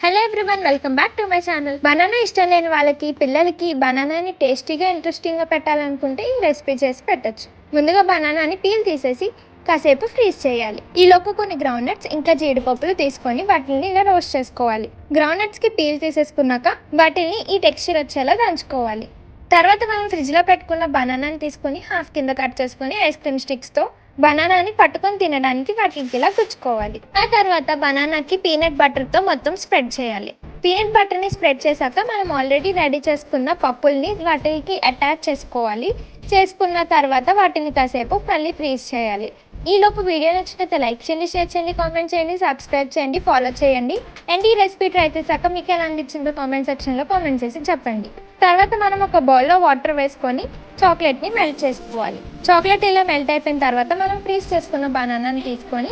Hello everyone, welcome back to my channel. Banana ఇష్టం లేని వాళ్ళకి, పిల్లలకి బనానాని టేస్టీగా ఇంట్రెస్టింగ్గా పెట్టాలనుకుంటే ఈ రెసిపీ చేసి పెట్టచ్చు. ముందుగా బనానాని పీల్ తీసేసి కాసేపు ఫ్రీజ్ చేయాలి. ఈలోపు కొన్ని గ్రౌండ్నట్స్ ఇంకా జీడిపప్పులు తీసుకొని వాటిని ఇలా రోస్ట్ చేసుకోవాలి. గ్రౌండ్నట్స్కి పీల్ తీసేసుకున్నాక వాటిని ఈ టెక్స్చర్ వచ్చేలా దంచుకోవాలి. తర్వాత మనం ఫ్రిడ్జ్లో పెట్టుకున్న బనానాని తీసుకొని హాఫ్ కింద కట్ చేసుకొని ఐస్ క్రీమ్ స్టిక్స్తో బనానాని పట్టుకొని తినడానికి వాటికి ఇలా గుచ్చుకోవాలి. ఆ తర్వాత బనానాకి పీనట్ బటర్తో మొత్తం స్ప్రెడ్ చేయాలి. పీనట్ బటర్ని స్ప్రెడ్ చేశాక మనం ఆల్రెడీ రెడీ చేసుకున్న పప్పుల్ని వాటికి అటాచ్ చేసుకోవాలి. చేసుకున్న తర్వాత వాటిని కాసేపు మళ్ళీ ఫ్రీజ్ చేయాలి. ఈలోపు వీడియో నచ్చినట్లయితే లైక్ చేయండి, షేర్ చేయండి, కామెంట్ చేయండి, సబ్స్క్రైబ్ చేయండి, ఫాలో చేయండి. అండ్ ఈ రెసిపీ ట్రై చేశాక మీకు ఎలా అనిపించిందో కామెంట్ సెక్షన్లో కామెంట్ చేసి చెప్పండి. తర్వాత మనం ఒక బౌల్లో వాటర్ వేసుకొని చాక్లెట్ని మెల్ట్ చేసుకోవాలి. చాక్లెట్ ఇలా మెల్ట్ అయిపోయిన తర్వాత మనం ఫ్రీజ్ చేసుకున్న బనానాని తీసుకొని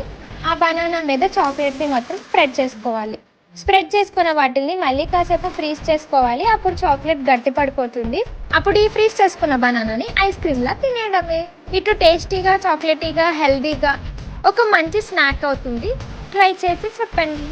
ఆ బనానా మీద చాక్లెట్ని మొత్తం స్ప్రెడ్ చేసుకోవాలి. స్ప్రెడ్ చేసుకున్న వాటిని మళ్ళీ కాసేపు ఫ్రీజ్ చేసుకోవాలి. అప్పుడు చాక్లెట్ గట్టి పడిపోతుంది. అప్పుడు ఈ ఫ్రీజ్ చేసుకున్న బనానాని ఐస్ క్రీమ్లా తినేయడమే. ఇటు టేస్టీగా, చాక్లెటీగా, హెల్దీగా ఒక మంచి స్నాక్ అవుతుంది. ట్రై చేసి చెప్పండి.